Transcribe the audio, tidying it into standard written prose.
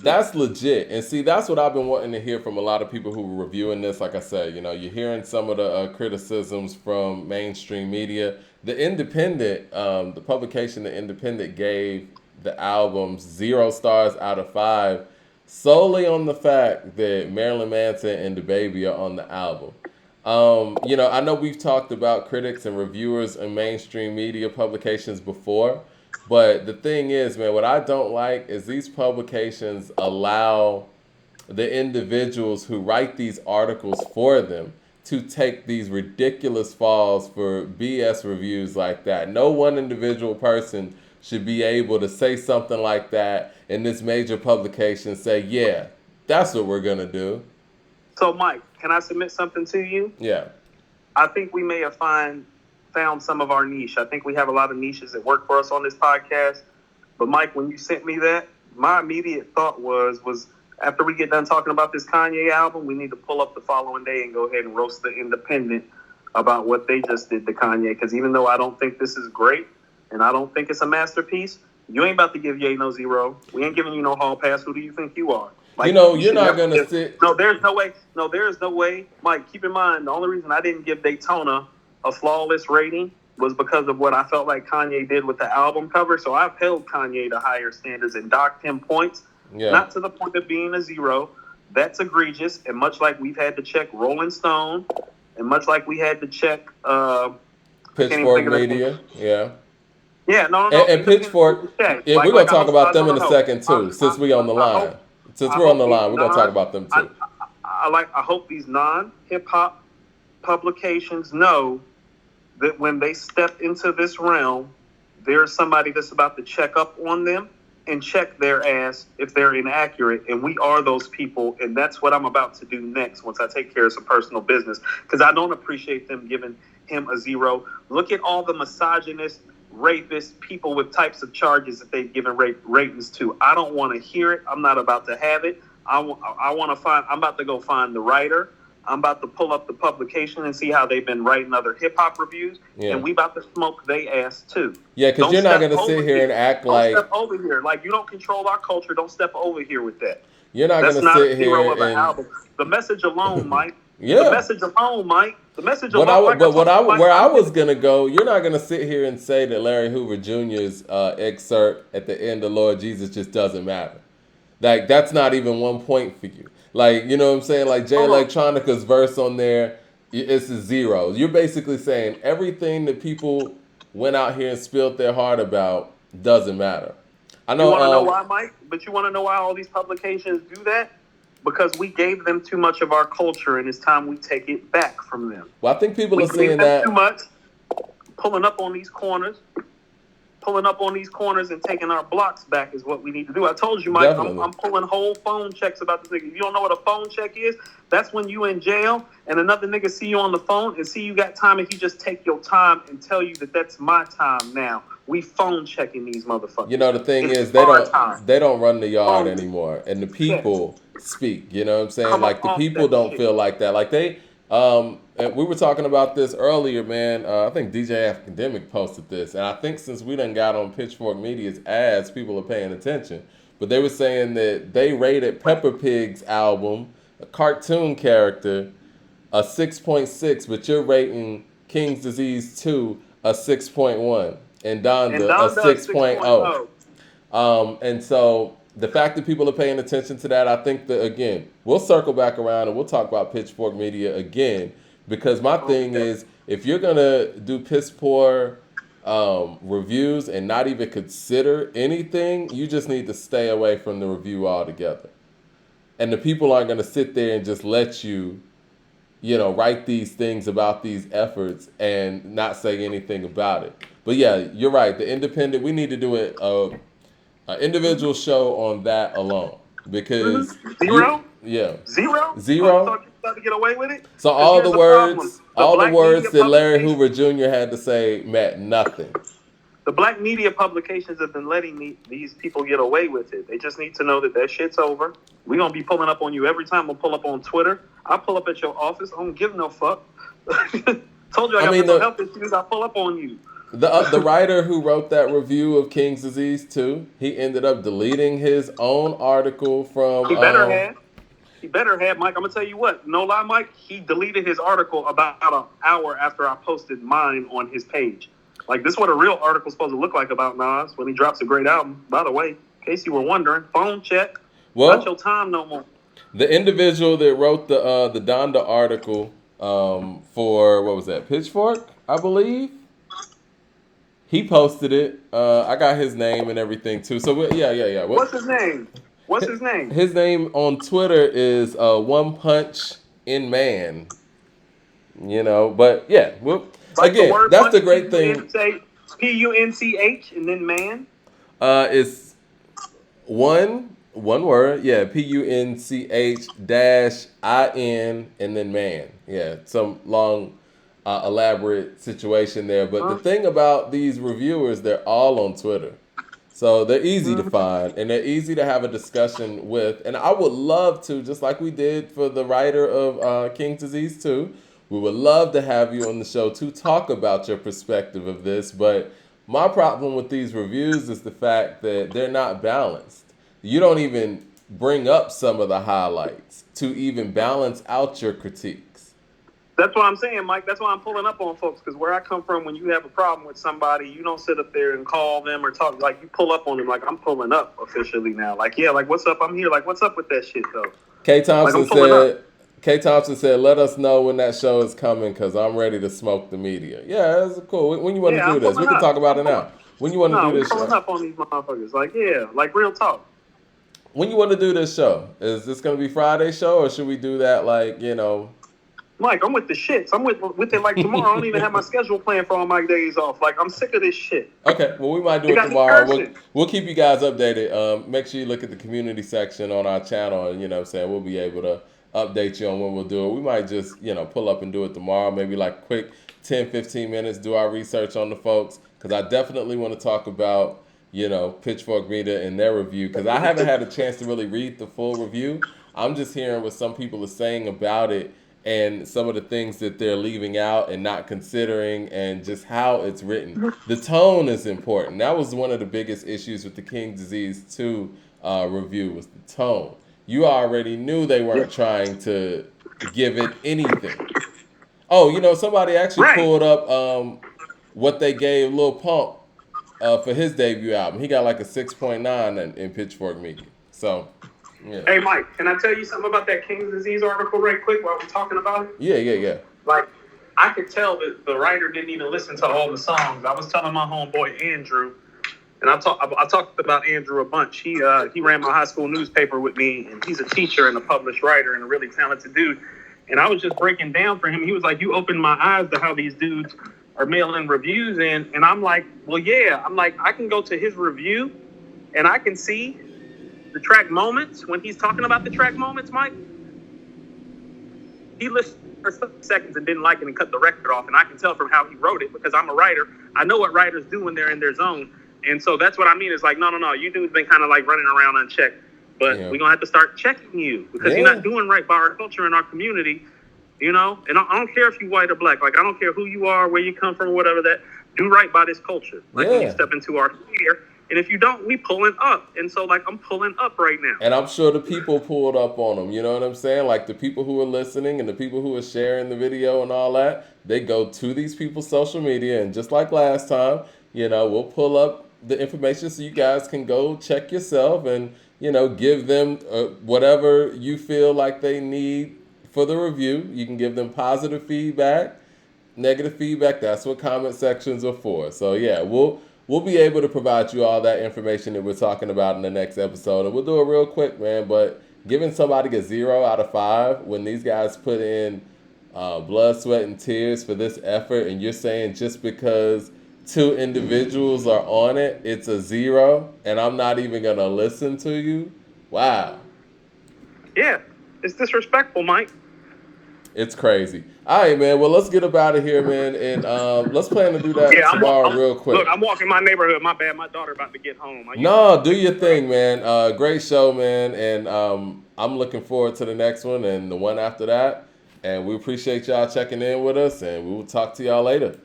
That's legit. And see, that's what I've been wanting to hear from a lot of people who were reviewing this. Like I said, you're hearing some of the criticisms from mainstream media. The publication, The Independent, gave the album 0 stars out of 5 solely on the fact that Marilyn Manson and DaBaby are on the album. I know we've talked about critics and reviewers in mainstream media publications before, but the thing is, man, what I don't like is these publications allow the individuals who write these articles for them to take these ridiculous falls for BS reviews like that. No one individual person should be able to say something like that in this major publication, say, yeah, that's what we're going to do. So, Mike, can I submit something to you? Yeah. I think we may have found some of our niche. I think we have a lot of niches that work for us on this podcast. But, Mike, when you sent me that, my immediate thought was after we get done talking about this Kanye album, we need to pull up the following day and go ahead and roast the Independent about what they just did to Kanye. Because even though I don't think this is great and I don't think it's a masterpiece, you ain't about to give Ye no 0. We ain't giving you no hall pass. Who do you think you are? Like, you're not going to sit. No, there's no way. No, there is no way. Mike, keep in mind, the only reason I didn't give Daytona a flawless rating was because of what I felt like Kanye did with the album cover. So I've held Kanye to higher standards and docked him points, not to the point of being a 0. That's egregious. And much like we've had to check Rolling Stone, and much like we had to check Pitchfork Media, yeah. Yeah, no. And Pitchfork, we're going to talk about them in a second, too, since we're on the line. Since we're on the line, we're going to talk about them, too. I hope these non-hip-hop publications know that when they step into this realm, there's somebody that's about to check up on them and check their ass if they're inaccurate. And we are those people, and that's what I'm about to do next once I take care of some personal business, because I don't appreciate them giving him a 0. Look at all the misogynist, rapist people with types of charges that they've given ratings to. I don't want to hear it. I'm not about to have it. I'm about to go find the writer. I'm about to pull up the publication and see how they've been writing other hip-hop reviews, and we about to smoke they ass too. Yeah, because you're not going to sit here and act like... Don't step over here. Like, you don't control our culture. Don't step over here with that. You're not going to sit here and... Album. The message alone, Mike. Yeah. The message alone, Mike. The message alone. Where I was going to go, you're not going to sit here and say that Larry Hoover Jr.'s excerpt at the end of Lord Jesus just doesn't matter. Like, that's not even 1 point for you. Like, you know what I'm saying? Like, Jay Electronica's verse on there, it's a 0. You're basically saying everything that people went out here and spilled their heart about doesn't matter. I know. You want to know why, Mike? But you want to know why all these publications do that? Because we gave them too much of our culture, and it's time we take it back from them. Well, I think people are saying that too much, pulling up on these corners and taking our blocks back is what we need to do. I told you, Mike, I'm pulling whole phone checks about this nigga. If you don't know what a phone check is, that's when you in jail and another nigga see you on the phone and see you got time and he just take your time and tell you that that's my time now. We phone checking these motherfuckers. You know, the thing is, they don't run the yard anymore, and the people speak. You know what I'm saying? Like, the people don't feel like that. Like, they... and we were talking about this earlier, man. I think DJ Academic posted this, and I think since we done got on Pitchfork Media's ads, people are paying attention. But they were saying that they rated Peppa Pig's album, a cartoon character, a 6.6, but you're rating King's Disease 2 a 6.1, and Donda a 6.0. And so the fact that people are paying attention to that, I think that, again, we'll circle back around and we'll talk about Pitchfork Media again, because my thing is, if you're going to do piss poor reviews and not even consider anything, you just need to stay away from the review altogether. And the people aren't going to sit there and just let you, write these things about these efforts and not say anything about it. But yeah, you're right. The Independent, we need to do an individual show on that alone, because Zero. You thought you were about to get away with it? So all the words that Larry Hoover Jr. had to say meant nothing. The black media publications have been letting these people get away with it. They just need to know that shit's over. We're going to be pulling up on you every time. We'll pull up on Twitter. I'll pull up at your office. I don't give no fuck. Told you I got mental health issues. I'll pull up on you. The writer who wrote that review of King's Disease 2, he ended up deleting his own article from. He better have. He better have, Mike. I'm gonna tell you what. No lie, Mike. He deleted his article about an hour after I posted mine on his page. Like, this is what a real article's supposed to look like about Nas when he drops a great album. By the way, in case you were wondering, phone check. Not your time no more. The individual that wrote the Donda article for, what was that, Pitchfork, I believe. He posted it. I got his name and everything too. So yeah. What's his name? What's his name? His name on Twitter is One Punch in Man. You know, but yeah. Well, like again, that's the great thing. Say Punch and then man. It's one word. Yeah, Punch-IN and then man. Yeah, some long. Elaborate situation there, but the thing about these reviewers, they're all on Twitter, so they're easy to find and they're easy to have a discussion with. And I would love to, just like we did for the writer of King's Disease 2, we would love to have you on the show to talk about your perspective of this. But my problem with these reviews is the fact that they're not balanced. You don't even bring up some of the highlights to even balance out your critique. That's what I'm saying, Mike. That's why I'm pulling up on folks, because where I come from, when you have a problem with somebody, you don't sit up there and call them or talk. Like, you pull up on them. Like, I'm pulling up officially now. Like, yeah, like, what's up? I'm here. Like, what's up with that shit, though? K Thompson said, let us know when that show is coming, because I'm ready to smoke the media. Yeah, that's cool. When you want to do this? We can talk about it now. When you want to do this show? I'm pulling up on these motherfuckers. Like, yeah, like real talk. When you want to do this show? Is this going to be Friday's show, or should we do that, like, you know... Mike, I'm with the shits. I'm with it like tomorrow. I don't even have my schedule planned for all my days off. Like, I'm sick of this shit. Okay, well, we might do it tomorrow. We'll keep you guys updated. Make sure you look at the community section on our channel, and, you know what I'm saying, we'll be able to update you on when we'll do it. We might just, you know, pull up and do it tomorrow, maybe like quick 10, 15 minutes, do our research on the folks, because I definitely want to talk about, you know, Pitchfork Media and their review, because I haven't had a chance to really read the full review. I'm just hearing what some people are saying about it, and some of the things that they're leaving out and not considering, and just how it's written. The tone is important. That was one of the biggest issues with the King's Disease 2 review, was the tone. You already knew they weren't trying to give it anything. Oh, you know, somebody actually pulled up what they gave Lil Pump for his debut album. He got like a 6.9 in Pitchfork Media. So... yeah. Hey, Mike, can I tell you something about that King's Disease article right quick while we're talking about it? Yeah. Like, I could tell that the writer didn't even listen to all the songs. I was telling my homeboy Andrew, and I talked about Andrew a bunch. He ran my high school newspaper with me, and he's a teacher and a published writer and a really talented dude. And I was just breaking down for him. He was like, you opened my eyes to how these dudes are mailing reviews in. And I'm like, well, yeah. I'm like, I can go to his review, and I can see the track moments, when he's talking about the track moments, Mike, he listened for 30 seconds and didn't like it and cut the record off. And I can tell from how he wrote it, because I'm a writer. I know what writers do when they're in their zone. And so that's what I mean. It's like, no. You dudes been kind of like running around unchecked. But we're going to have to start checking you, because you're not doing right by our culture and our community, you know? And I don't care if you white or black. Like, I don't care who you are, where you come from, whatever that. Do right by this culture. Like, when you step into our sphere. And if you don't, we pulling up. And so, like, I'm pulling up right now. And I'm sure the people pulled up on them. You know what I'm saying? Like, the people who are listening and the people who are sharing the video and all that, they go to these people's social media. And just like last time, you know, we'll pull up the information so you guys can go check yourself and, you know, give them whatever you feel like they need for the review. You can give them positive feedback, negative feedback. That's what comment sections are for. So, yeah, We'll be able to provide you all that information that we're talking about in the next episode. And we'll do it real quick, man. But giving somebody a 0 out of 5 when these guys put in blood, sweat, and tears for this effort, and you're saying just because 2 individuals are on it, it's a 0, and I'm not even going to listen to you? Wow. Yeah, it's disrespectful, Mike. It's crazy. All right, man. Well, let's get up out of here, man, and let's plan to do that tomorrow real quick. Look, I'm walking my neighborhood. My bad. My daughter about to get home. No, do your thing, man. Great show, man, and I'm looking forward to the next one and the one after that. And we appreciate y'all checking in with us, and we will talk to y'all later.